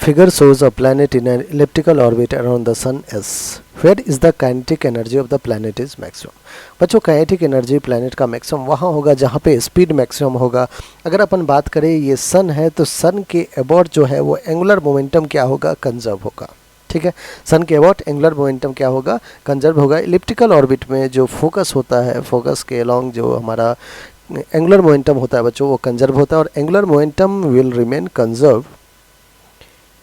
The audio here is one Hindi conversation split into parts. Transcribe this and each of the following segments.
Figure shows a planet in an elliptical orbit around the sun S. Where is the kinetic energy of the planet is maximum? बच्चों काइनेटिक एनर्जी प्लैनेट का मैक्सिमम वहाँ होगा जहाँ पे स्पीड मैक्सिमम होगा। अगर अपन बात करें ये सन है तो सन के अबाउट जो है वो एंगुलर मोमेंटम क्या होगा, कंजर्व होगा। ठीक है, सन के अबाउट एंगुलर मोमेंटम क्या होगा, कंजर्व होगा। इलिप्टिकल ऑर्बिट में जो फोकस होता है, फोकस के अलोंग जो हमारा एंगुलर मोमेंटम होता है बच्चों वो कंजर्व होता है और angular momentum will remain conserve.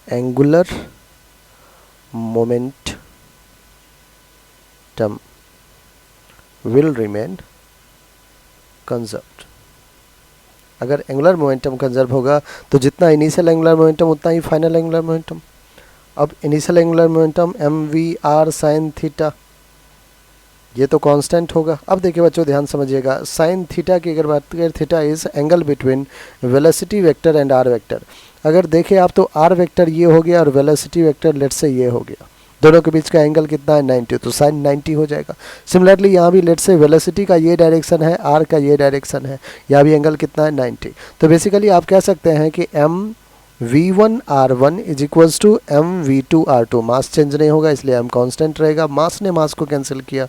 Angular momentum will remain conserved। अगर एंगुलर मोमेंटम कंजर्व होगा तो जितना इनिशियल एंगुलर मोमेंटम उतना ही फाइनल एंगुलर मोमेंटम। अब initial angular momentum mv/r sin theta ये तो कांस्टेंट होगा। अब देखिए बच्चों ध्यान समझिएगा, साइन थीटा की अगर बात करें, theta is angle between velocity vector and r vector. अगर देखें आप तो आर वेक्टर ये हो गया और वेलोसिटी वेक्टर लेट से ये हो गया, दोनों के बीच का एंगल कितना है 90, तो साइन 90 हो जाएगा। सिमिलरली यहाँ भी लेट से वेलोसिटी का ये डायरेक्शन है, आर का ये डायरेक्शन है, यहाँ भी एंगल कितना है 90। तो बेसिकली आप कह सकते हैं कि mv1r1 is equals to mv2r2। Mass change नहीं होगा इसलिए m कांस्टेंट रहेगा। मास ने मास को कैंसिल किया।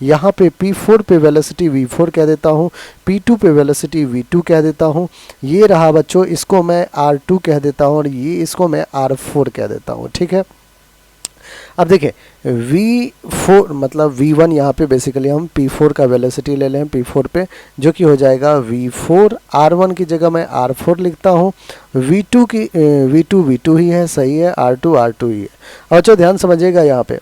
यहाँ पे p4 पे वेलोसिटी v4 कह देता हूँ, p2 पे वेलोसिटी v2 कह देता हूँ। ये रहा बच्चों, इसको मैं r2 कह देता हूँ और ये इसको मैं r4 कह देता हूँ। ठीक है, अब देखिए v4 मतलब v1 यहाँ पे बेसिकली हम p4 का वेलोसिटी ले लें p4 पे, जो कि हो जाएगा v4। r1 की जगह मैं r4 लिखता हूँ। v2 ही है, सही है, r2 ही है। और जो ध्यान समझिएगा यहाँ पे,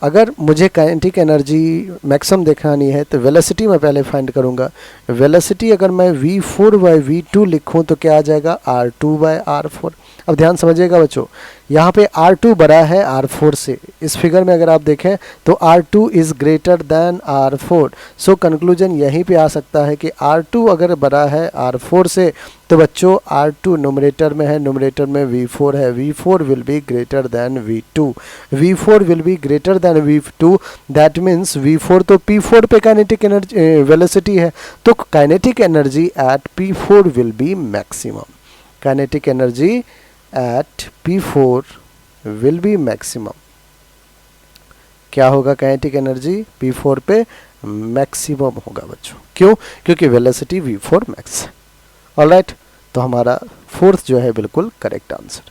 अगर मुझे काइनेटिक एनर्जी मैक्सिमम दिखानी है तो वेलोसिटी मैं पहले फाइंड करूँगा। वेलोसिटी अगर मैं v4/v2 लिखूँ तो क्या आ जाएगा, r2/r4। अब ध्यान समझिएगा बच्चों, यहाँ पे r2 बड़ा है r4 से। इस फिगर में अगर आप देखें तो r2 is greater than r4। So conclusion यहीं पे आ सकता है कि r2 अगर बड़ा है r4 से तो बच्चों r2 न्यूमरेटर में है, न्यूमरेटर में v4 है, v4 will be greater than v2। v4 will be greater than v2, that means v4 तो p4 पे काइनेटिक एनर्जी वेलोसिटी है, तो kinetic energy at p4 will be maximum. Kinetic energy at p4 will be maximum। क्या होगा, काइनेटिक एनर्जी p4 पे मैक्सिमम होगा बच्चों। क्यों? क्योंकि वेलोसिटी v4 मैक्स है। ऑलराइट, तो हमारा फोर्थ जो है बिल्कुल करेक्ट आंसर।